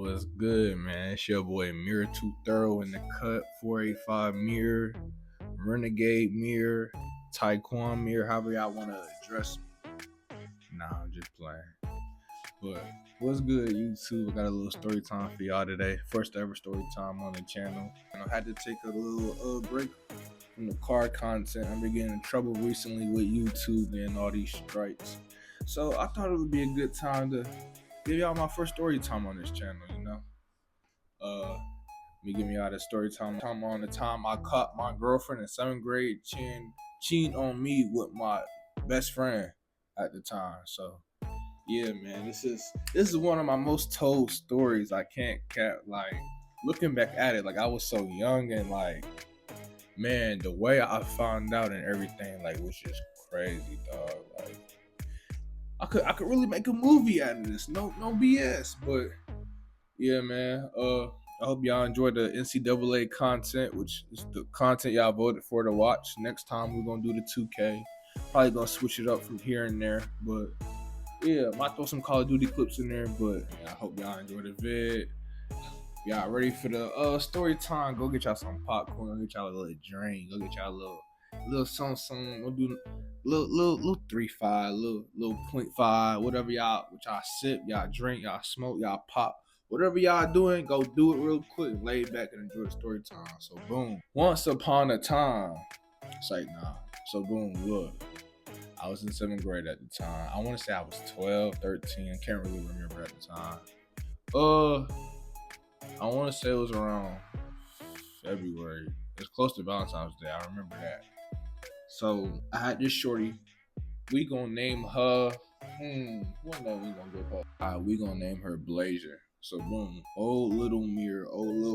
What's good, man? It's your boy Mirror Too Thorough in the cut, 485 Mirror, Renegade Mirror, Taekwon Mirror, however y'all want to address me. Nah, I'm just playing. But what's good, YouTube? I got a little story time for y'all today. First ever story time on the channel. And I had to take a little break from the car content. I've been getting in trouble recently with YouTube and all these strikes. So I thought it would be a good time to give y'all my first story time on this channel, you know? Me giving y'all the story time on the time I caught my girlfriend in 7th grade cheating on me with my best friend at the time. So yeah, man, this is one of my most told stories. I can't cap, like, looking back at it, like I was so young and like, man, the way I found out and everything, like, was just crazy, dog. Like, I could really make a movie out of this. No BS. But yeah, man. I hope y'all enjoyed the NCAA content, which is the content y'all voted for to watch. Next time we're gonna do the 2K. Probably gonna switch it up from here and there. But yeah, might throw some Call of Duty clips in there. But yeah, I hope y'all enjoyed the vid. Y'all ready for the story time? Go get y'all some popcorn. Go get y'all a little drink. Go get y'all a little something. We'll do little 3.5, little 0.5, whatever y'all sip, y'all drink, y'all smoke, y'all pop. Whatever y'all doing, go do it real quick, lay back and enjoy the story time. So boom. Once upon a time. It's like, nah. So boom, look. I was in 7th grade at the time. I want to say I was 12, 13. I can't really remember at the time. I want to say it was around February. It's close to Valentine's Day. I remember that. So I had this shorty. We gonna name her. What name we gonna give her? We gonna name her Blazer. So boom, old little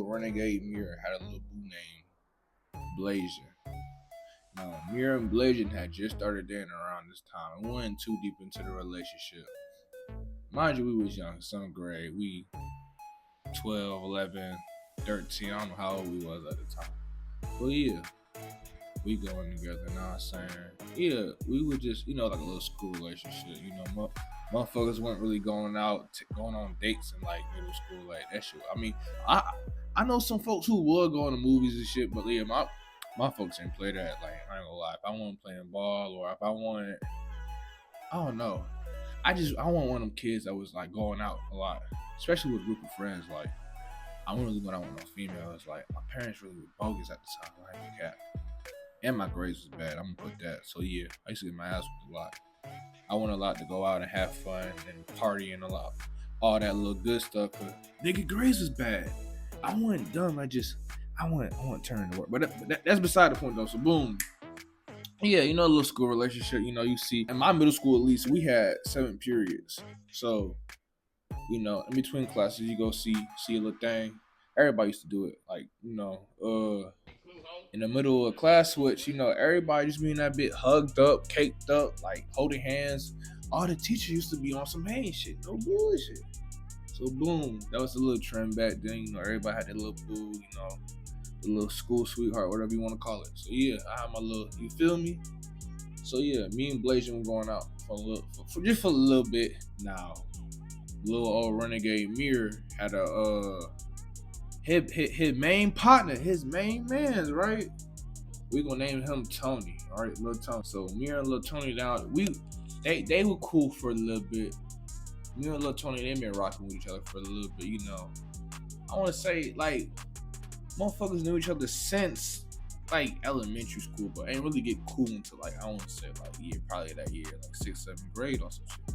renegade Mirror had a little boo name, Blazer. Now Mirror and Blazer had just started dating around this time. We wasn't too deep into the relationship. Mind you, we was young, 7th grade. We 12, 11, 13. I don't know how old we was at the time. But yeah, we going together, you know what I'm saying? Yeah, we were just, like a little school relationship, motherfuckers weren't really going out, going on dates in like middle school, like that shit. I mean, I know some folks who would go to movies and shit, but yeah, my folks didn't play that. Like, I ain't gonna lie, if I wasn't playing ball or if I wanted, I don't know, I want one of them kids that was like going out a lot, especially with a group of friends. Like, I wasn't really going out with no females. Like, my parents really were bogus at the time, like a cat. And my grades was bad. I'm gonna put that. So yeah, I used to get my ass whooped a lot. I want a lot to go out and have fun and party and a lot, all that little good stuff. Cause nigga, grades was bad. I wasn't dumb. I want turn to work. But that's beside the point though. So boom. Yeah, a little school relationship. You see, in my middle school at least, we had 7 periods. So, in between classes, you go see a little thing. Everybody used to do it. Like, in the middle of class switch, everybody just being that bit hugged up, caked up, like holding hands. All the teachers used to be on some hang shit, no bullshit. So boom, that was a little trend back then. Everybody had their little boo, the little school sweetheart, whatever you want to call it. So yeah, I had my little, you feel me? So yeah, me and Blazion were going out for a little bit. Now, little old renegade Mirror had a his main partner, his main man's, right? We gonna name him Tony, all right, Lil Tony. So me and Lil Tony down, they were cool for a little bit. Me and Lil Tony, they been rocking with each other for a little bit, I want to say, like, motherfuckers knew each other since like elementary school, but ain't really get cool until like, I want to say like probably that year, like 6th, 7th grade or some shit.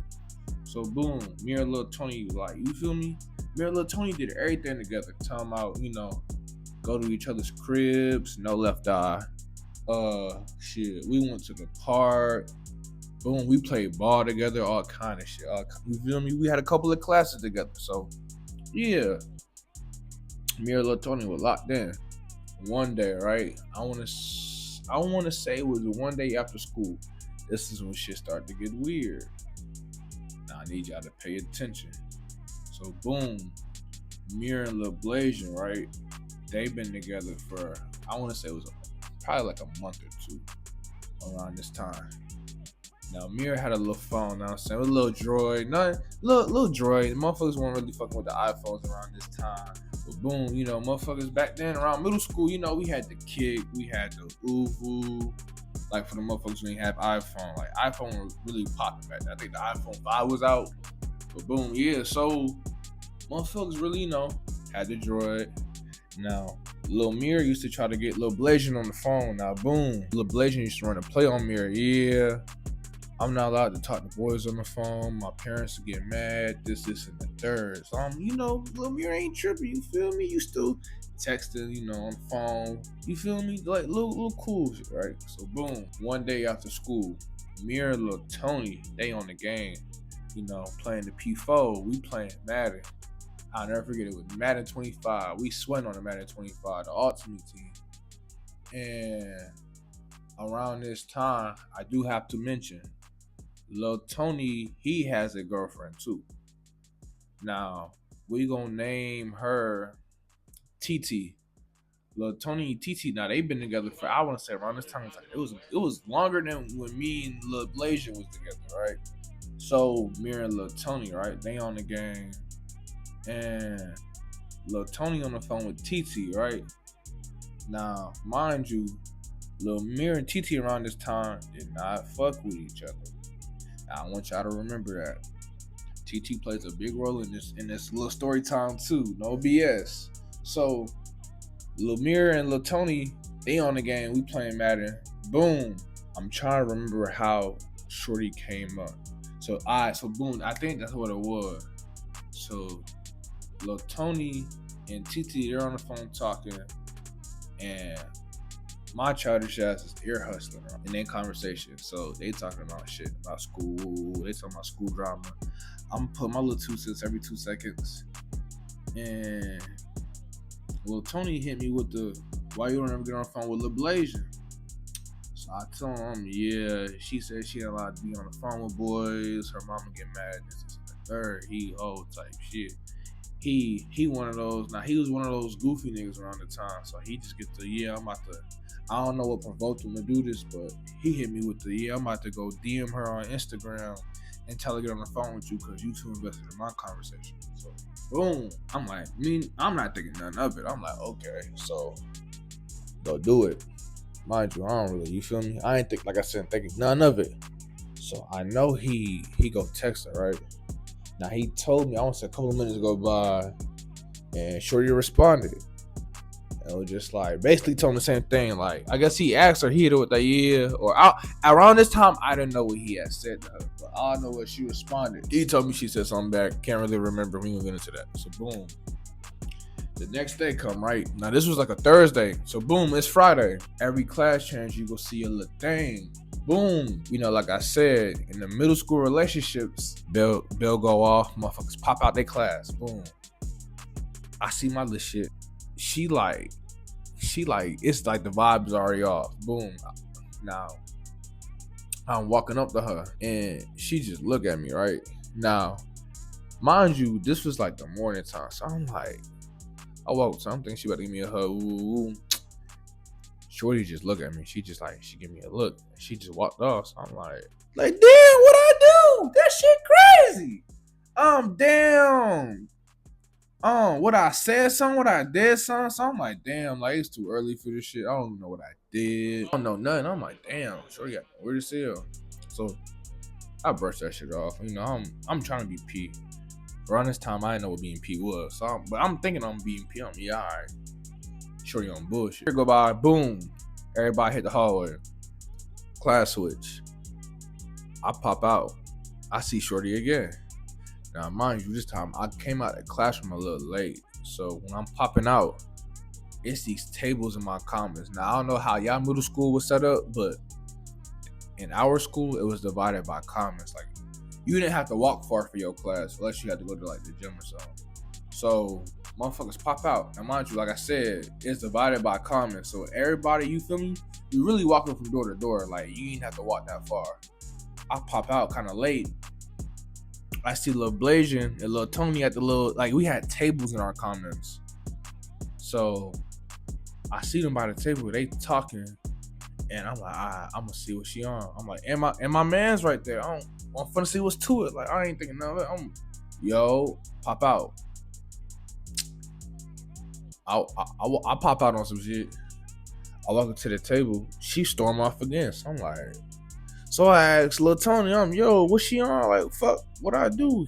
So boom, me and Lil Tony, like, you feel me? Me and Lil Tony did everything together. Talking about, go to each other's cribs, no left eye. Shit, we went to the park. Boom, we played ball together, all kind of shit. You feel me? We had a couple of classes together. So yeah, me and Lil Tony were locked in. One day, right? I want to say it was one day after school. This is when shit started to get weird. Now I need y'all to pay attention. So boom, Mirror and Lil Blazion, right? They've been together for, I want to say it was probably like a month or two around this time. Now Mirror had a little phone, now I'm saying, with a little droid, nothing, little droid. Motherfuckers weren't really fucking with the iPhones around this time. But boom, motherfuckers back then around middle school, we had the Kick, we had the Uvu. Like for the motherfuckers who didn't have iPhone, like iPhone was really popping back then. I think the iPhone 5 was out. But boom, yeah, so motherfuckers really, had the droid. Now, Lil Mirror used to try to get Lil Blasian on the phone. Now, boom, Lil Blasian used to run a play on Mirror. Yeah, I'm not allowed to talk to boys on the phone. My parents will get mad. This, and the third. So Lil Mirror ain't tripping. You feel me? You still texting, on the phone. You feel me? Like little cool shit, right? So boom, one day after school, Mirror and Lil Tony, they on the game, playing the P4. We playing Madden. I'll never forget it was Madden 25. We sweating on the Madden 25, the Ultimate Team. And around this time, I do have to mention, Lil Tony, he has a girlfriend too. Now, we gonna name her TT. Lil Tony and TT, now they've been together for, I want to say around this time, it was longer than when me and Lil Blasian was together, right? So, Mirror and Lil Tony, right? They on the game. And Lil Tony on the phone with TT, right? Now, mind you, Lil Mirror and TT around this time did not fuck with each other. Now, I want y'all to remember that. TT plays a big role in this little story time too. No BS. So, Lil Mirror and Lil Tony, they on the game. We playing Madden. Boom. I'm trying to remember how Shorty came up. So boom. I think that's what it was. So, Lil Tony and TT, they're on the phone talking, and my childish ass is ear hustling in their conversation. So they talking about shit, about school. They talking about school drama. I'm putting my little 2 cents every 2 seconds. And Lil Tony hit me with the, why you don't ever get on the phone with Lil Blasian? So I told him, yeah, she said she ain't allowed to be on the phone with boys. Her mama get mad, this and the third. He old type shit. He one of those. Now he was one of those goofy niggas around the time, so he just get the, yeah, I'm about to, I don't know what provoked him to do this, but he hit me with the, yeah, I'm about to go DM her on Instagram and tell her to get on the phone with you because you too invested in my conversation. So boom, I'm like, I'm not thinking nothing of it. I'm like, okay, so go do it. Mind you, I don't really, you feel me? I ain't think, like I said, thinking none of it. So I know he go text her, right? Now he told me, I want to say a couple of minutes go by, and Shorty responded. And it was just like, basically told him the same thing. Like, I guess he asked her, he hit it with that, yeah. Or around this time, I didn't know what he had said to her. But all I know was she responded. He told me she said something back. Can't really remember. We gonna get into that. So boom. The next day come, right? Now this was like a Thursday. So boom, it's Friday. Every class change, you go see a little thing. Boom. Like I said, in the middle school relationships, bell go off, motherfuckers pop out their class. Boom. I see my little shit. She like, it's like the vibe's already off. Boom. Now, I'm walking up to her, and she just look at me, right? Now, mind you, this was like the morning time, so I'm like, I walk up to her, I'm thinking she about to give me a hug. Ooh. Shorty just look at me. She just like, she give me a look. She just walked off. So I'm like, damn, what I do? That shit crazy. Damn. What I said something, what I did something. So I'm like, damn, like it's too early for this shit. I don't know what I did. I don't know nothing. I'm like, damn, Shorty got weird as hell. So I brushed that shit off. I'm trying to be P. Around this time, I didn't know what being P was. So but I'm thinking I'm being P. Yeah, all right. Shorty on bullshit. Go by, boom. Everybody hit the hallway. Class switch. I pop out. I see Shorty again. Now, mind you, this time I came out of the classroom a little late. So when I'm popping out, it's these tables in my comments. Now, I don't know how y'all middle school was set up, but in our school, it was divided by comments. Like, you didn't have to walk far for your class unless you had to go to like the gym or something. So motherfuckers pop out. Now mind you, like I said, it's divided by comments. So everybody, you feel me? You really walking from door to door. Like, you didn't have to walk that far. I pop out kind of late. I see Lil Blasian and Lil Tony at the little, like, we had tables in our comments. So I see them by the table. They talking. And I'm like, I'm gonna see what she on. I'm like, and my man's right there. I'm finna see what's to it. Like, I ain't thinking of it. Yo, pop out. I pop out on some shit. I walk up to the table. She storm off again. So I'm like, so I asked Lil Tony, yo, what's she on? Like, fuck, what I do?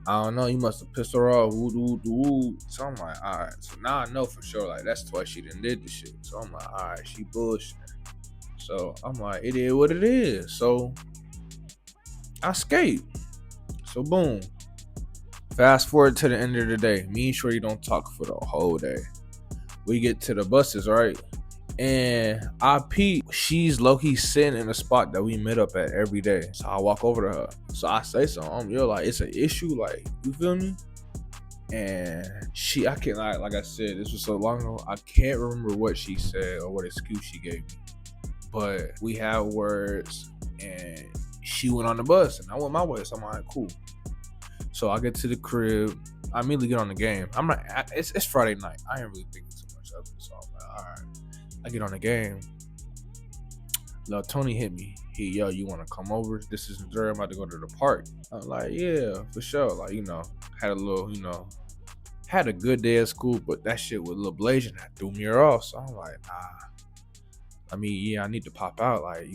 I don't know. He must have pissed her off. Woo. So I'm like, all right. So now I know for sure. Like, that's twice she done did the shit. So I'm like, all right, she bullshit. So I'm like, it is what it is. So I skate. So boom. Fast forward to the end of the day. Me and Shorty don't talk for the whole day. We get to the buses, right? And I peep, she's low-key sitting in a spot that we met up at every day. So I walk over to her. So I say something. Yo, like, it's an issue. Like, you feel me? And I can't, like I said, this was so long ago. I can't remember what she said or what excuse she gave me. But we had words, and she went on the bus, and I went my way. So I'm like, cool. So I get to the crib. I immediately get on the game. I'm like, it's Friday night. I ain't really thinking too much of it. So I'm like, all right. I get on the game. Lil Tony hit me. Yo, you want to come over? This is Missouri. I'm about to go to the park. I'm like, yeah, for sure. Like, had a little, had a good day at school, but that shit with Lil Blasian threw me off. So I'm like, nah. I mean, yeah, I need to pop out. Like,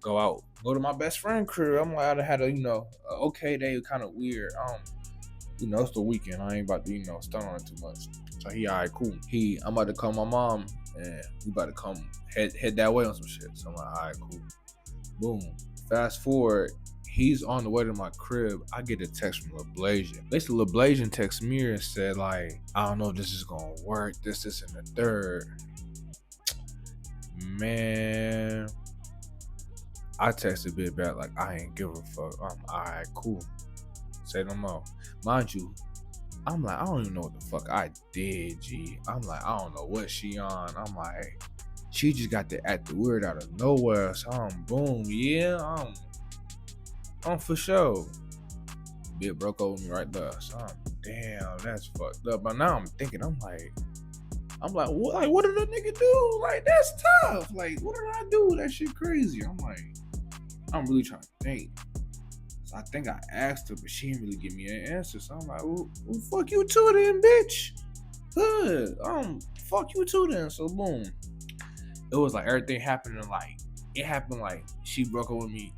go out. Go to my best friend crib. I'm like, I had a, okay day, kind of weird. It's the weekend. I ain't about to, stun on it too much. So all right, cool. I'm about to call my mom, and we about to come head that way on some shit. So I'm like, all right, cool. Boom. Fast forward, he's on the way to my crib. I get a text from Lil Blasian. Basically, Lil Blasian texted me and said, like, I don't know if this is gonna work. This, and the third. Man, I texted Big back like, I ain't give a fuck. I'm all right, cool. Say no more. Mind you, I'm like, I don't even know what the fuck I did, G. I'm like, I don't know what she on. I'm like, she just got to act weird out of nowhere. So I'm boom, yeah, I'm for sure. Bit broke over me right there. So I'm, damn, that's fucked up. But now I'm thinking, I'm like, what? Like, what did that nigga do? Like, that's tough. Like, what did I do? That shit crazy. I'm like, I'm really trying to think. So I think I asked her, but she didn't really give me an answer. So I'm like, well fuck you too then, bitch. Good. Fuck you too then. So boom. It was like everything happening like, it happened like she broke up with me.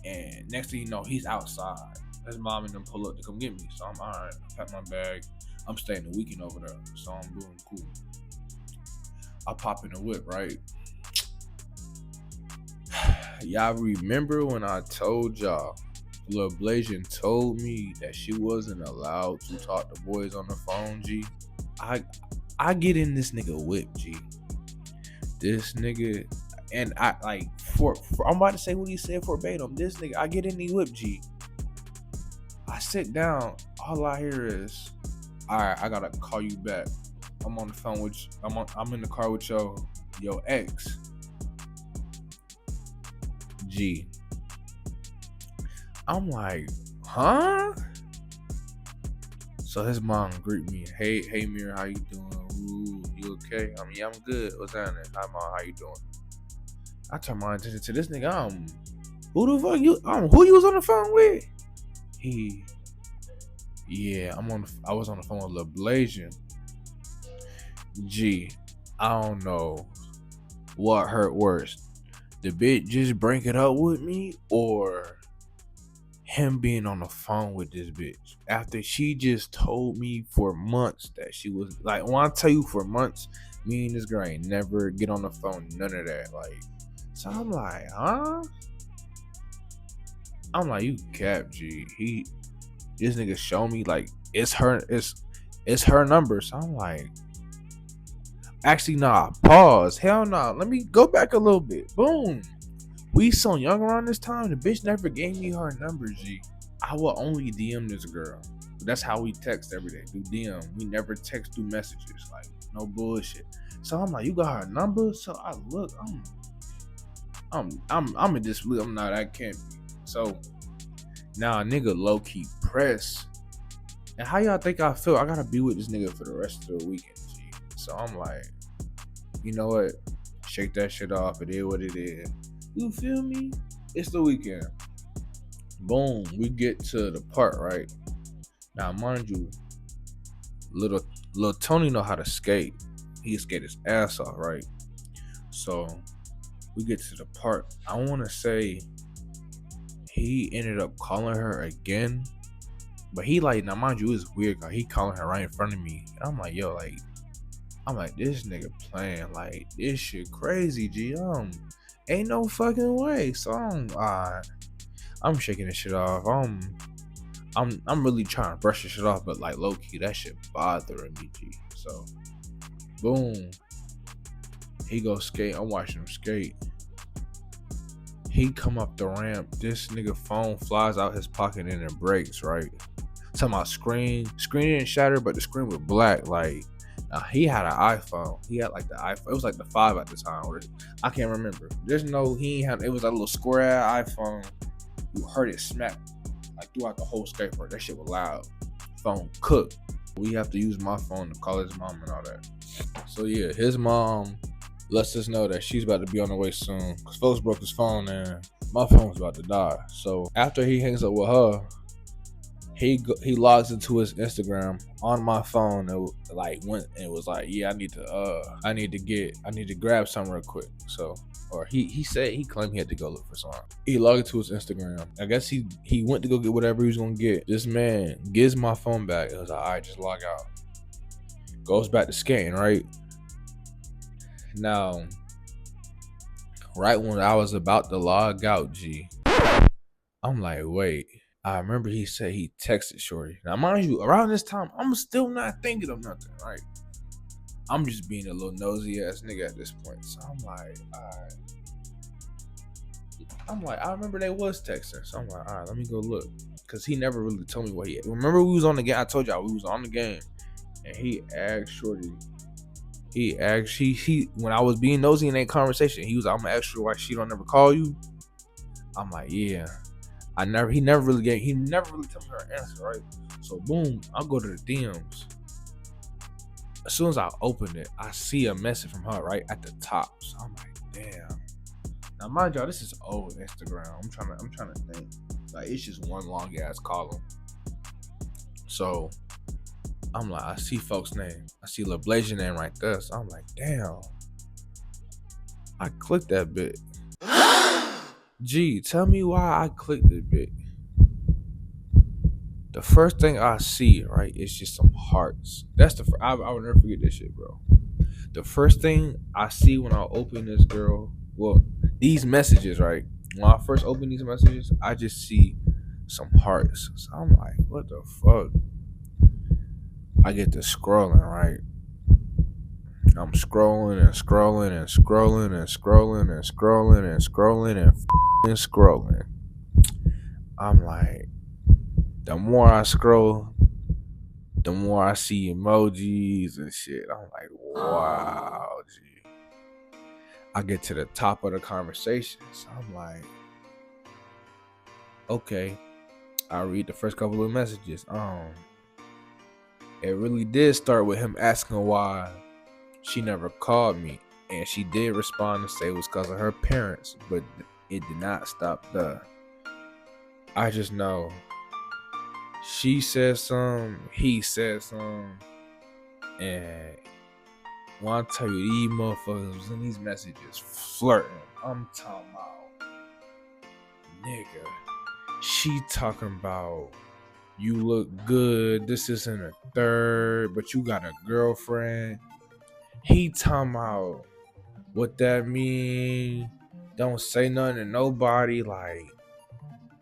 And next thing you know, he's outside. His mom and them pull up to come get me. So I'm all right. I pack my bag. I'm staying the weekend over there. So I'm boom, cool. I pop in the whip, right? Y'all remember when I told y'all Lil Blasian told me that she wasn't allowed to talk to boys on the phone, G? I get in this nigga whip, G. This nigga, and I like for I'm about to say what he said verbatim. This nigga, I get in the whip, G. I sit down, all I hear is, all right, I gotta call you back. I'm on the phone with you. I'm in the car with your ex. G. I'm like, huh? So his mom greet me. Hey, Mir, how you doing? Ooh, you okay? I mean, yeah, I'm good. What's happening? Hi, mom, how you doing? I turn my attention to this nigga. Who the fuck you? Who you was on the phone with? Yeah, I was on the phone with Lil Blasian. G, I don't know what hurt worse. The bitch just breaking up with me, or him being on the phone with this bitch after she just told me for months that she was like, when I tell you for months, me and this girl ain't never get on the phone, none of that. Like, so I'm like, huh? I'm like, you cap, G. This nigga show me like it's her number. So I'm like, actually, nah, pause. Hell nah. Let me go back a little bit. Boom. We so young around this time, the bitch never gave me her number, G. I will only DM this girl. That's how we text every day, through DM. We never text through messages, like, no bullshit. So I'm like, you got her number? So I look, I'm in disbelief. I'm not, I can't be. So now a nigga low-key press. And how y'all think I feel? I gotta be with this nigga for the rest of the weekend, G. So I'm like, you know what? Shake that shit off. It is what it is. You feel me? It's the weekend. Boom. We get to the part, right? Now, mind you, little Tony know how to skate. He skate his ass off, right? So we get to the part. I want to say he ended up calling her again, but he like, now mind you, it's weird because he calling her right in front of me. And I'm like, yo, like, this nigga playing, like, this shit crazy, G. Ain't no fucking way. So I'm shaking this shit off. I'm really trying to brush this shit off, but like low key, that shit bothering me, G. So boom, he go skate. I'm watching him skate. He come up the ramp. This nigga phone flies out his pocket and it breaks, right? Talking about screen didn't shatter, but the screen was black. Like, he had an iPhone. He had like the iPhone. It was like the 5 at the time. Or I can't remember. There's no, he had, it was a little square ass iPhone. You heard it smack like throughout the whole skateboard. That shit was loud. Phone cooked. We have to use my phone to call his mom and all that. So yeah, his mom lets us know that she's about to be on the way soon. Cause folks broke his phone and my phone's about to die. So after he hangs up with her, he logs into his Instagram on my phone. It was like, yeah, I need to grab something real quick. So, or he said, he claimed he had to go look for something. He logged into his Instagram. I guess he went to go get whatever he was gonna get. This man gives my phone back. It was like, all right, just log out. Goes back to skating, right? Now, right when I was about to log out, G, I'm like, wait. I remember he said he texted Shorty. Now, mind you, around this time, I'm still not thinking of nothing, right? I'm just being a little nosy ass nigga at this point. So I'm like, alright. I remember they was texting. So I'm like, alright, let me go look. Because he never really told me what he had. Remember we was on the game? I told y'all we was on the game. And he asked Shorty. When I was being nosy in that conversation, he was like, I'm gonna ask you why she don't never call you. I'm like, yeah. He never really told me her answer, right? So boom, I'll go to the DMs. As soon as I open it, I see a message from her right at the top. So I'm like, damn. Now mind y'all, this is old Instagram. I'm trying to think. Like, it's just one long ass column. So I'm like, I see folks' name. I see Lil Blazer name right there. So I'm like, damn. I clicked that bit. Gee, tell me why I clicked it bit. The first thing I see, right, is just some hearts. That's I will never forget this shit, bro. The first thing I see when I open this girl, well, these messages, right? When I first open these messages, I just see some hearts. So I'm like, what the fuck? I get to scrolling, right? I'm scrolling and scrolling and scrolling and scrolling and scrolling and scrolling and scrolling. I'm like, the more I scroll, the more I see emojis and shit. I'm like, wow, G. I get to the top of the conversation. So I'm like, okay. I read the first couple of messages. It really did start with him asking why she never called me. And she did respond and say it was because of her parents. But it did not stop there. I just know she said something, he said something, and when I tell you these motherfuckers was in these messages flirting, I'm talking about, nigga, she talking about, you look good, this isn't a third, but you got a girlfriend. He talking about what that mean, don't say nothing to nobody, like,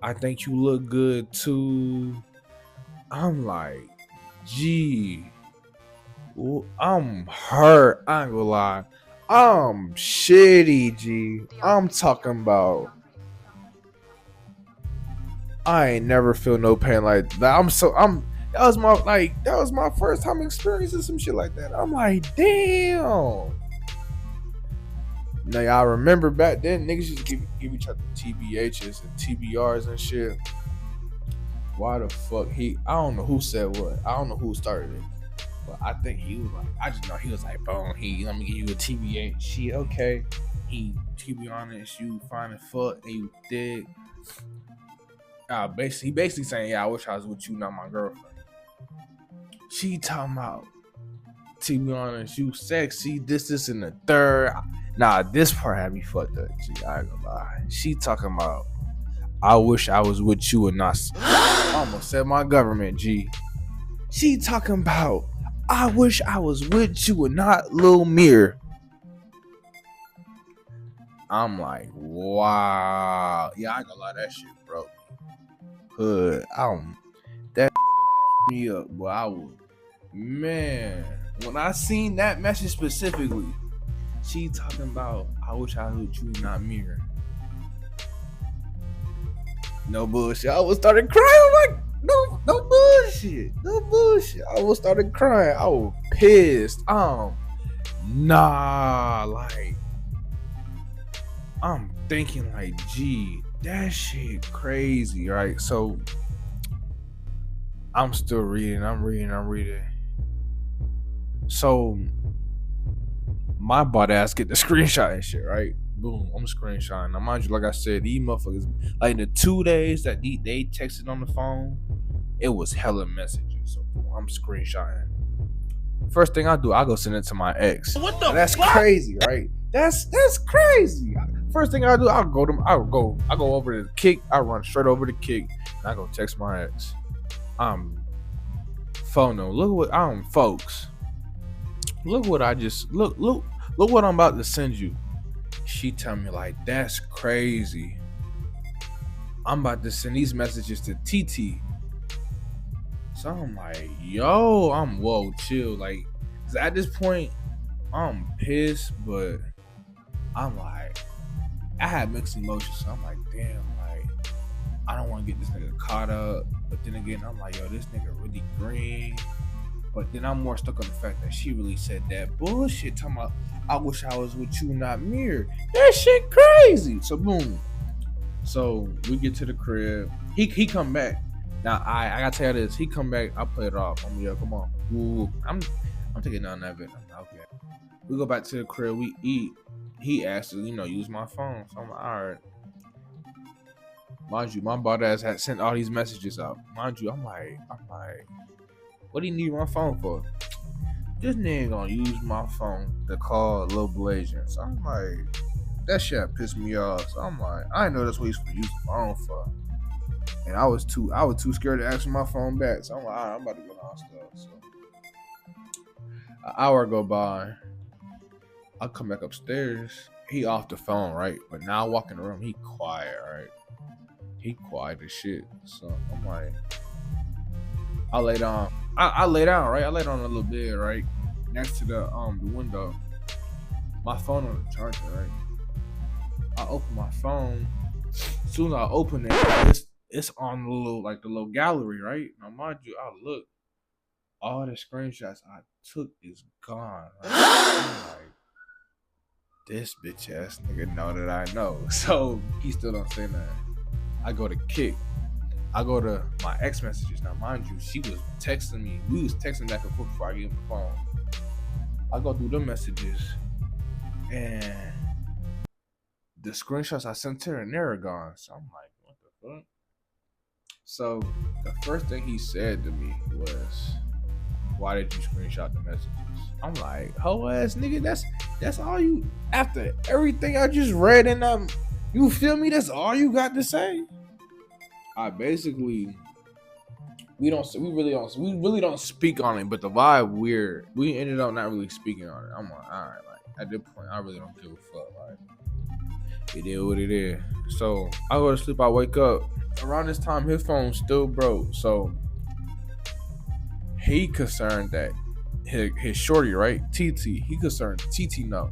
I think you look good too. I'm like, gee, I'm hurt. I ain't gonna lie. I'm shitty, G. I'm talking about, I ain't never feel no pain like that. That was my first time experiencing some shit like that. I'm like, damn. Now y'all remember back then, niggas used to give each other TBHs and TBRs and shit. Why the fuck I don't know who said what. I don't know who started it. But I think he was like, I just know he was like, boom, let me give you a TBA. She okay. He be honest, you fine as fuck and you thick. He basically saying, yeah, I wish I was with you, not my girlfriend. She talking about, to be honest, you sexy, this, and the third. Nah, this part had me fucked up, G. I ain't gonna lie. She talking about, I wish I was with you and not. I almost said my government, G. She talking about, I wish I was with you and not Lil Mir. I'm like, wow. Yeah, I ain't gonna lie, that shit broke hood. That me up, boy. I would, man. When I seen that message specifically, she talking about, I wish I was with you, not Mir. No bullshit. I was started crying. Like, no bullshit. No bullshit. I was started crying. I was pissed. Nah, like, I'm thinking like, gee, that shit crazy, right? So I'm still reading. I'm reading. So my butt ass get the screenshot and shit, right? Boom, I'm screenshotting. Now, mind you, like I said, these motherfuckers, like in the 2 days that they texted on the phone, it was hella messages. So boom, I'm screenshotting. First thing I do, I go send it to my ex. What the? That's fuck? Crazy, right? That's crazy. First thing I do, I go over to the Kick. I run straight over to Kick, and I go text my ex. Phone no. Look what folks. Look what I just look what I'm about to send you. She tell me like, that's crazy. I'm about to send these messages to TT. So I'm like, yo, whoa, chill. Like, 'cause at this point, I'm pissed, but I'm like, I had mixed emotions. So I'm like, damn, like, I don't want to get this nigga caught up. But then again, I'm like, yo, this nigga really green. But then I'm more stuck on the fact that she really said that bullshit. Talking about, I wish I was with you, not Mir. That shit crazy. So boom. So we get to the crib. He come back. Now I gotta tell you this. He come back. I play it off. I'm like, yo, come on. Ooh, I'm taking none of it. I'm like, okay. We go back to the crib. We eat. He asked to, use my phone. So I'm like, all right. Mind you, my bald ass had sent all these messages out. Mind you, I'm like, what do you need my phone for? This nigga gonna use my phone to call Lil Blasian. So I'm like, that shit pissed me off. So I'm like, I didn't know that's what he's for using the phone for. And I was too scared to ask for my phone back. So I'm like, all right, I'm about to go downstairs. So an hour go by. I come back upstairs. He off the phone, right? But now I walk in the room, he quiet, right? He quiet as shit. So I'm like, I lay down. I lay down, right? I lay down on a little bed, right? Next to the window. My phone on the charger, right? I open my phone. As soon as I open it, it's on the little gallery, right? Now mind you, I look. All the screenshots I took is gone. Right? I'm like, this bitch ass nigga know that I know. So he still don't say nothing. I go to Kick. I go to my ex messages. Now, mind you, she was texting me. We was texting back and forth before I gave him the phone. I go through them messages, and the screenshots I sent her, and they're gone. So I'm like, what the fuck? So the first thing he said to me was, why did you screenshot the messages? I'm like, ho ass nigga, that's all you, after everything I just read and you feel me? That's all you got to say? I basically, we really don't speak on it, but the vibe weird. We ended up not really speaking on it. I'm like, all right, like at this point, I really don't give a fuck. Like, it is what it is. So I go to sleep. I wake up around this time. His phone still broke. So he concerned that his shorty, right, TT. He concerned TT know.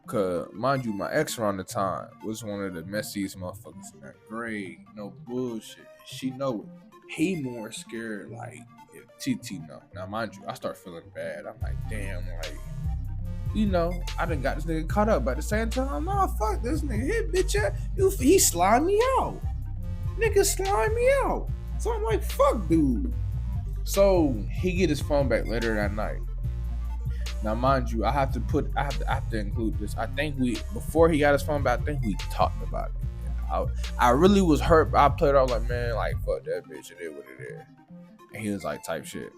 Cause mind you, my ex around the time was one of the messiest motherfuckers in that grade. No bullshit. She know it. He more scared like if TT know. Now mind you, I start feeling bad. I'm like, damn, like, I done got this nigga caught up. But at the same time, nah, fuck this nigga. Hit bitch ass. He slime me out. Nigga slime me out. So I'm like, fuck dude. So he get his phone back later that night. Now, mind you, I have to include this. I think before he got his phone back, I think we talked about it. I really was hurt. But I played off like, man, like fuck that bitch. It is what it is. And he was like, type shit.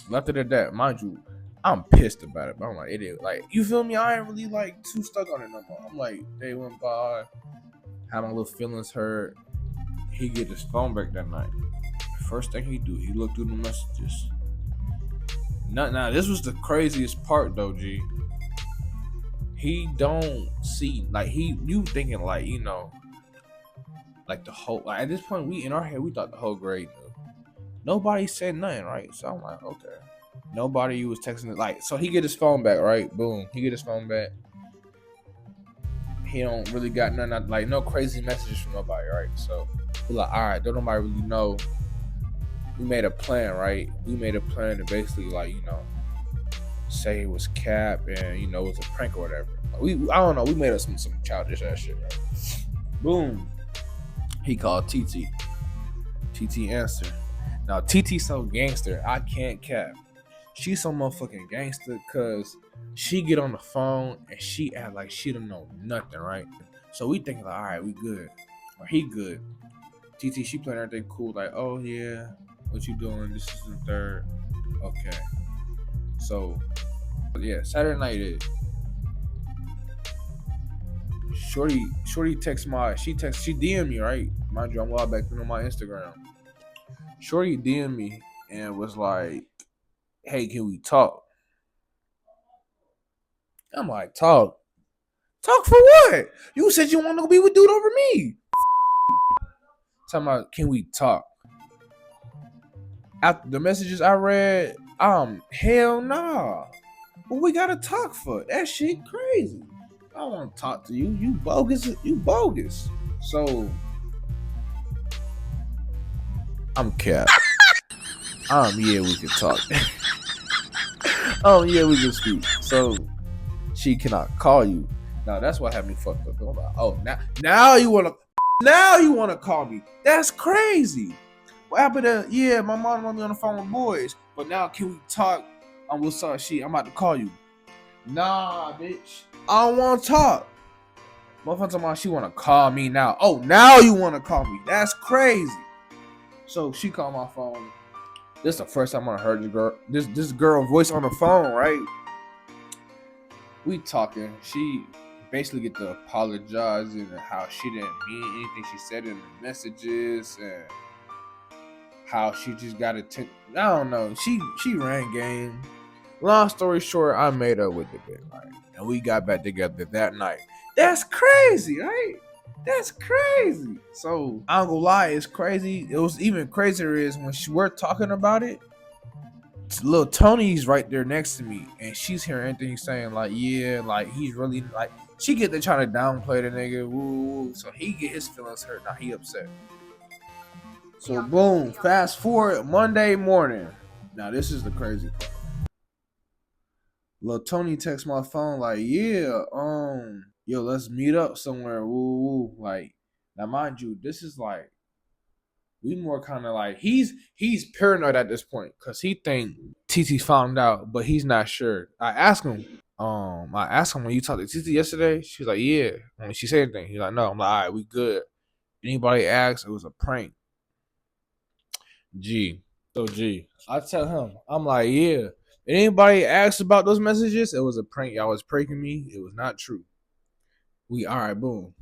Left it at that. Mind you, I'm pissed about it. But I'm like, it is like, you feel me? I ain't really like too stuck on it no more. I'm like, day went by, had my little feelings hurt. He get his phone back that night. First thing he do, he looked through the messages. Now, this was the craziest part though, G. He don't see, like, you thinking like, you know, like the whole, like at this point, we in our head, we thought the whole grade knew. Nobody said nothing, right? So I'm like, okay. Nobody was texting it, like, so he get his phone back, right? Boom, he get his phone back. He don't really got none, like no crazy messages from nobody, right? So we're like, all right, don't nobody really know. We made a plan, right? We made a plan to basically, like, you know, say it was cap and, you know, it was a prank or whatever. I don't know. We made up some childish ass shit, right? Boom. He called TT. TT answered. Now, TT so gangster, I can't cap. She's so motherfucking gangster because she get on the phone and she act like she don't know nothing, right? So we thinking like, all right, we good. Or he good. TT, she playing everything cool, like, oh yeah, what you doing? This is the third. Okay. So, yeah, Saturday night is. Shorty text she DM me, right? Mind you, I'm logged back into my Instagram. Shorty DM me and was like, hey, can we talk? I'm like, talk? Talk for what? You said you want to be with dude over me. Talking about, can we talk? After the messages I read, hell nah. What we gotta talk for? That shit crazy. I don't want to talk to you. You bogus. You bogus. So I'm cap. Yeah, we can talk. Yeah, we can speak. So she cannot call you. Now that's what had me fucked up. I'm like, oh, now you wanna call me? That's crazy. What happened to, yeah, my mom want me on the phone with boys, but now can we talk? What's up, shit? I'm about to call you. Nah, bitch. I don't want to talk. Motherfucker talking about she want to call me now. Oh, now you want to call me. That's crazy. So she called my phone. This is the first time I heard this girl voice on the phone, right? We talking. She basically get to apologizing and how she didn't mean anything she said in the messages and how she just got I don't know. She ran game. Long story short, I made up with the bitch, right? And we got back together that night. That's crazy, right? That's crazy. So I'm gonna lie, it's crazy. It was even crazier is when we're talking about it. Little Tony's right there next to me, and she's hearing everything he's saying. Like, yeah, like he's really like. She get there trying to downplay the nigga. Woo. So he get his feelings hurt. Now he upset. So boom, fast forward Monday morning. Now this is the crazy part. Lil Tony texts my phone like, yeah, yo, let's meet up somewhere. Woo. Like, now mind you, this is like, we more kind of like, he's paranoid at this point because he think TT found out, but he's not sure. I asked him when you talked to TT yesterday. She was like, yeah. When she said anything, he's like, no. I'm like, all right, we good. Anybody asked, it was a prank. I tell him, I'm like, yeah. Anybody asked about those messages, it was a prank. Y'all was pranking me. It was not true. All right, boom.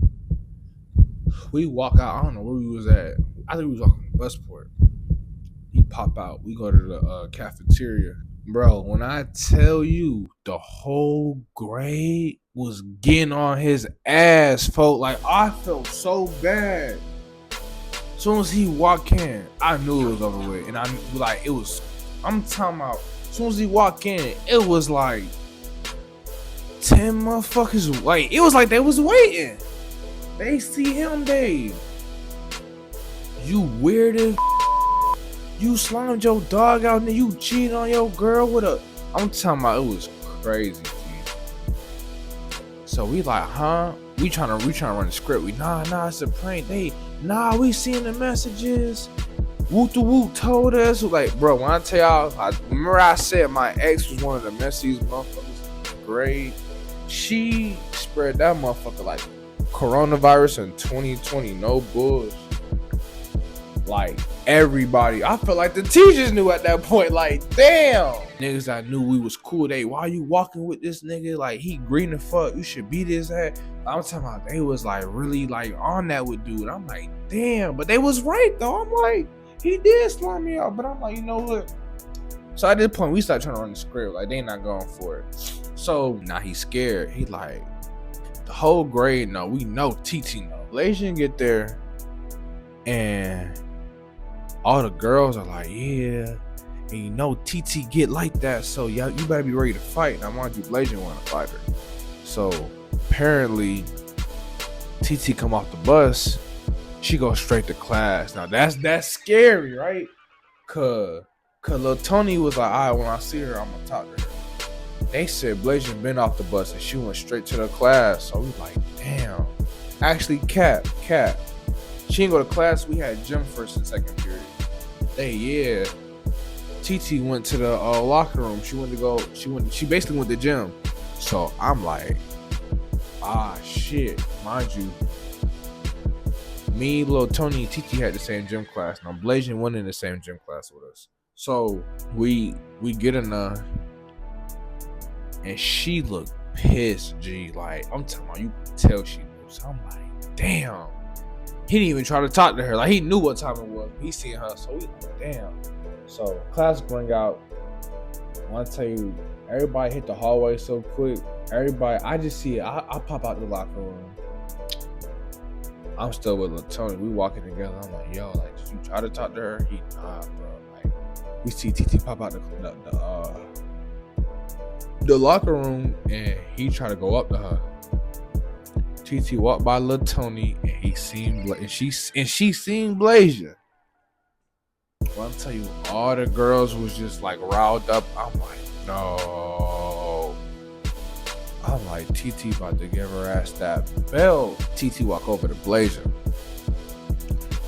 We walk out. I don't know where we was at. I think we was walking to Busport. He pop out. We go to the cafeteria. Bro, when I tell you the whole grade was getting on his ass, folk, like I felt so bad. As soon as he walked in, I knew it was over with. And I'm talking about, as soon as he walked in, it was like 10 motherfuckers. Like, it was like they was waiting. They see him, Dave. You weird as you slimed your dog out and you cheated on your girl with I'm talking about, it was crazy, dude. So we like, huh? We trying to run the script. Nah, it's a prank. We seeing the messages. Woot the Woot told us, like, bro, when I tell y'all, I remember I said my ex was one of the messiest motherfuckers in the grade. She spread that motherfucker like coronavirus in 2020, no bullshit. Like, everybody, I felt like the teachers knew at that point, like, damn. Niggas I knew we was cool. They, why you walking with this nigga? Like, he green the fuck. You should beat his ass. I'm talking about they was like really like on that with dude. I'm like, damn. But they was right though. I'm like, he did slime me out. But I'm like, you know what? So at this point, we started trying to run the script. Like, they not going for it. So now he's scared. He like, the whole grade, no, we know TT know. Blasian get there and all the girls are like, yeah. And you know TT get like that. So yeah, you better be ready to fight. And I want you, Blasian want to fight her. So apparently TT come off the bus, she goes straight to class. Now that's scary, right? Cause Lil Tony was like, all right, when I see her, I'm gonna talk to her. They said Blasian been off the bus and she went straight to the class. So we like, damn. Actually, Cat. She didn't go to class. We had gym first and second period. Yeah. TT went to the locker room. She basically went to gym. So I'm like, shit. Mind you, me, Lil Tony, and TT had the same gym class. Now Blasian went in the same gym class with us. So we get in there, and she looked pissed, G. Like, I'm talking about, you can tell she knew. So I'm like, damn. He didn't even try to talk to her. Like, he knew what time it was. He seen her, so he like, damn. So class bring out. When I tell you, everybody hit the hallway so quick. Everybody, I just see it. I pop out the locker room. I'm still with Lil Tony. We walking together. I'm like, yo, like, did you try to talk to her? He, nah, bro. Like, we see TT pop out the locker room, and he tried to go up to her. TT walked by Lil Tony, and he seen she seen Blasian. Well, I'm telling you, all the girls was just like riled up. I'm like, no. I'm like, TT about to give her ass that belt. TT walk over to Blasian.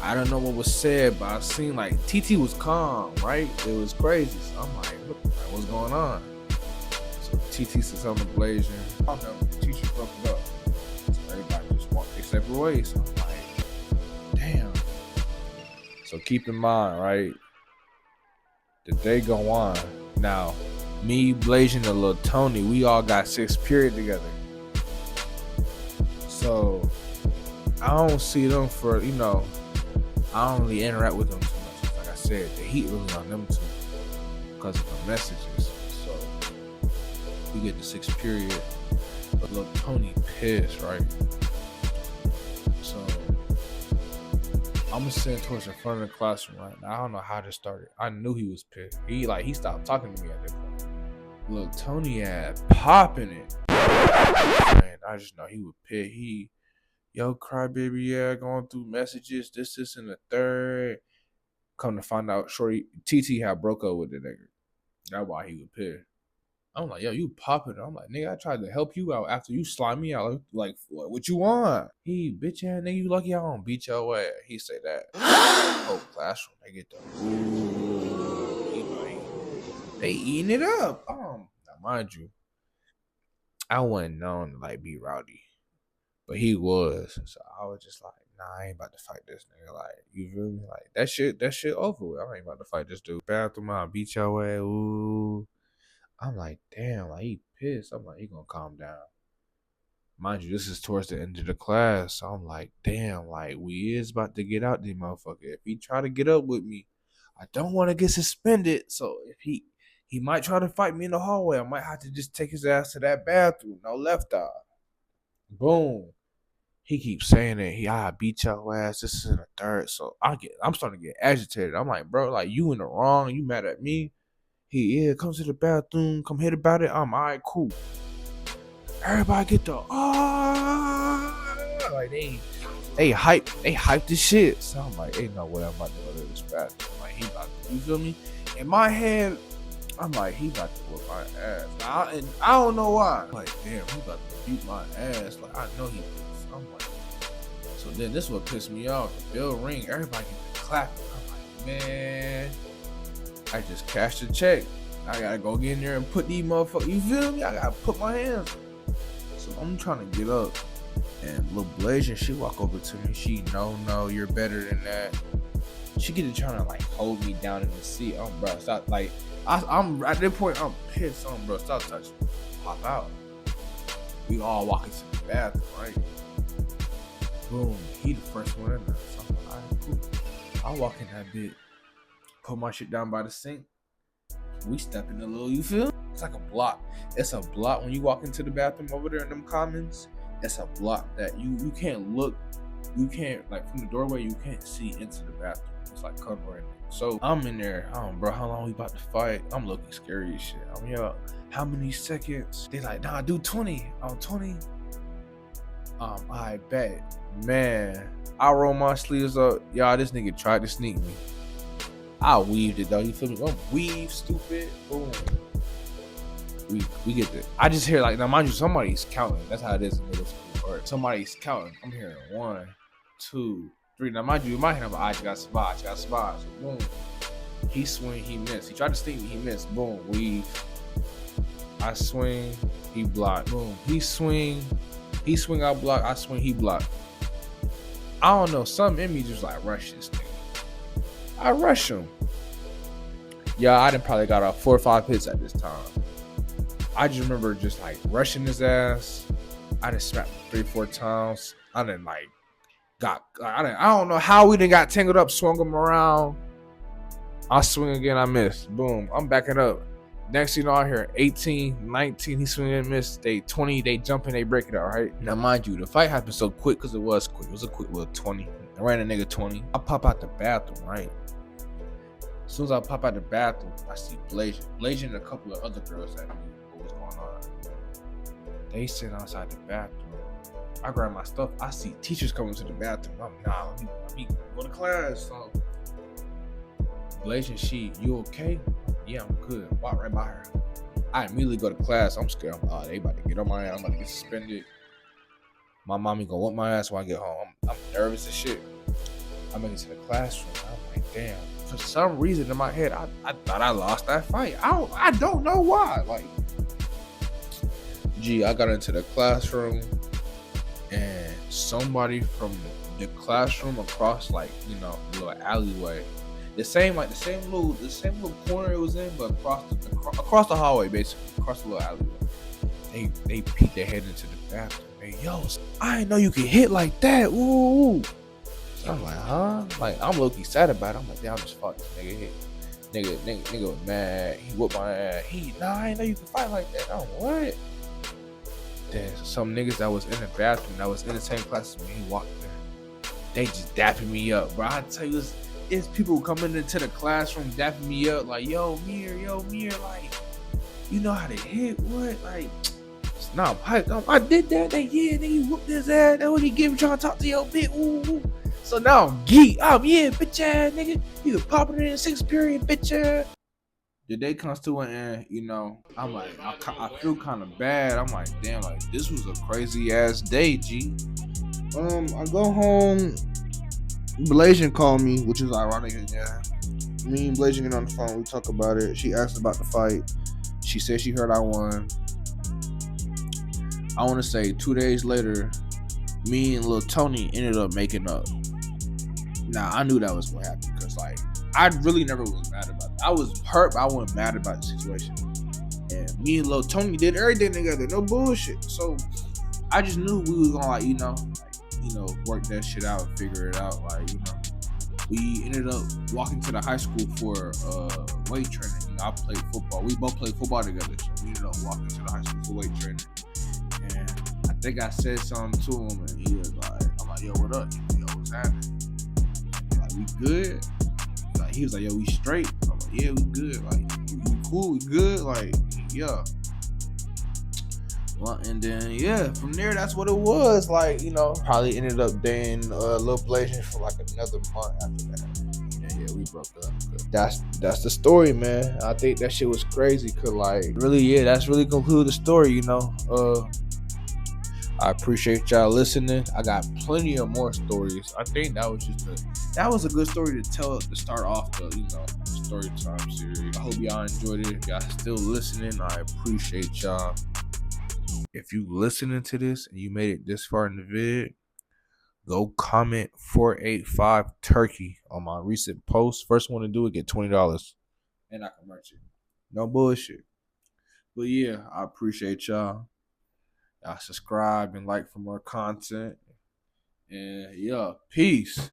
I don't know what was said, but I seen like TT was calm, right? It was crazy. So I'm like, what's going on? So TT said something to Blasian. I don't know. Teacher broke it up. So everybody just walked their separate ways. So I'm like, damn. So keep in mind, right? The day go on. Now, me, Blasian, and Lil Tony, we all got 6th period together. So I don't see them for, I don't really interact with them too much. Like I said, the heat really on them too because of the messages. So we get the 6th period, but Lil Tony pissed, right? So I'm sitting towards the front of the classroom right now. I don't know how this started. I knew he was pissed. He stopped talking to me at that point. Lil Tony had popping it. Man, I just know he was pissed. Yo, crybaby, yeah, going through messages, this, and the third. Come to find out, shorty, TT had broke up with the nigga. That's why he was pissed. I'm like, yo, you popping it. I'm like, nigga, I tried to help you out after you slime me out. Like, what you want? He, bitch ass nigga, you lucky I don't beat your ass. He say that. Oh, classroom, they get the they eating it up. Now mind you, I wasn't known to like be rowdy, but he was. So I was just like, nah, I ain't about to fight this nigga. Like, you feel me? Like, that shit over with. I ain't about to fight this dude. Bathroom, I'll beat your ass. Ooh. I'm like, damn, like, he pissed. I'm like, he gonna calm down. Mind you, this is towards the end of the class. So I'm like, damn, like, we is about to get out this motherfucker. If he try to get up with me, I don't want to get suspended. So if he might try to fight me in the hallway, I might have to just take his ass to that bathroom. No left eye. Boom. He keeps saying it. I beat your ass. This is in the third. So I'm starting to get agitated. I'm like, bro, like, you in the wrong. You mad at me? Come to the bathroom, come hit about it. I'm all right, cool. Everybody get the like they hype this shit. So I'm like, ain't no way I'm about to go to this bathroom. Like, he about to, you feel me? In my head, I'm like, he about to whip my ass. And I don't know why. I'm like, damn, he about to beat my ass. Like, I know he is. I'm like, so then this is what pissed me off. The bell ring, everybody get to clapping. I'm like, man, I just cashed a check. I gotta go get in there and put these motherfuckers, you feel me? I gotta put my hands. So I'm trying to get up. And Lil Blazing, she walk over to me. She, no, you're better than that. She get to trying to like hold me down in the seat. Bro, stop. Like, I'm at that point, I'm pissed on, bro. Stop touching me. Pop out. We all walk into the bathroom, right? Boom. He the first one in there. So I'm like, all right, cool. I walk in that bit, put my shit down by the sink. We step in the little, you feel? It's like a block. It's a block when you walk into the bathroom over there in them commons. It's a block that you can't look. You can't, like, from the doorway, you can't see into the bathroom. It's like covering. So I'm in there. Bro, how long we about to fight? I'm looking scary as shit. I'm yo, how many seconds? They like, nah, do 20. On 20. I bet. Man, I roll my sleeves up. Y'all, this nigga tried to sneak me. I weaved it though. You feel me? I'm weave, stupid. Boom. We get this. I just hear like, now mind you, somebody's counting. That's how it is in middle school. Or somebody's counting. I'm hearing 1, 2, 3. Now mind you, in my head, I'm like, I just got spot. So, boom. He swing, he missed. He tried to sneak me, he missed. Boom, weave. I swing, he blocked. Boom. He swing, I block. I swing, he blocked. I don't know. Something in me just like rush this thing. I rush him. Yeah, I done probably got off 4 or 5 hits at this time. I just remember just like rushing his ass. I done smacked him 3 or 4 times. I done like I don't know how we done got tangled up, swung him around. I swing again, I miss. Boom, I'm backing up. Next thing you know, I hear 18, 19, he swing and miss. They 20, they jump in, they break it out, right? Now mind you, the fight happened so quick because it was quick. It was a quick little 20. I ran a nigga 20. I pop out the bathroom, right? As soon as I pop out the bathroom, I see Blazing and a couple of other girls that knew what was going on. They sit outside the bathroom. I grab my stuff. I see teachers coming to the bathroom. Let me go to class. So, Blazing, you okay? Yeah, I'm good. Walk right by her. I immediately go to class. I'm scared. They about to get on my ass. I'm about to get suspended. My mommy gonna whoop my ass when I get home. I'm nervous as shit. I make it to the classroom. I'm like, damn. For some reason in my head, I thought I lost that fight. I don't know why. Like, I got into the classroom and somebody from the classroom across, like, you know, the little alleyway. The same little corner it was in, but across the hallway, basically, across the little alleyway. They peeked their head into the bathroom. Hey, yo, I didn't know you could hit like that. Ooh. So I'm like, huh? Like, I'm low-key sad about it. I'm like, damn, I just fought this nigga hit. Nigga was mad. He whooped my ass. I didn't know you could fight like that. I'm what? There's some niggas that was in the bathroom that was in the same class as me. He walked there. They just dapping me up, bro. I tell you, it's people coming into the classroom dapping me up like, yo, Mir, like, you know how to hit? What? Like, nah, I did that. Nigga, you whooped his ass. That's what he give me trying to talk to your bitch. Ooh. So now I'm geek. Yeah, bitch ass nigga. You popping in the 6th period, bitch ass. The day comes to an end, you know. I'm like, I feel kind of bad. I'm like, damn, like, this was a crazy ass day, G. I go home. Blazing called me, which is ironic. Yeah, me and Blazing get on the phone. We talk about it. She asked about the fight. She said she heard I won. I want to say 2 days later, me and Lil Tony ended up making up. Now, I knew that was what happened because, like, I really never was mad about it. I was hurt, but I wasn't mad about the situation. And me and Lil Tony did everything together. No bullshit. So, I just knew we was going to, like, work that shit out and figure it out. Like, you know, we ended up walking to the high school for weight training. You know, I played football. We both played football together. So, we ended up walking to the high school for weight training. And I think I said something to him, and he was like, I'm like, yo, what up? Yo, what's happening? Like, we good? Like, he was like, yo, we straight? I'm like, yeah, we good. Like, we cool, we good? Like, yeah. Well, and then, yeah, from there, that's what it was. Like, you know, probably ended up dating Lil Blazing for like another month after that. Yeah, we broke up. That's the story, man. I think that shit was crazy. Cause, like, really, yeah, that's really concluded the story, you know. I appreciate y'all listening. I got plenty of more stories. I think that was a good story to tell to start off the story time series. I hope y'all enjoyed it. If y'all still listening, I appreciate y'all. If you listening to this and you made it this far in the vid, go comment 485 turkey on my recent post. First one to do it get $20. And I can merch it. No bullshit. But yeah, I appreciate y'all. Y'all subscribe and like for more content. And yeah, peace.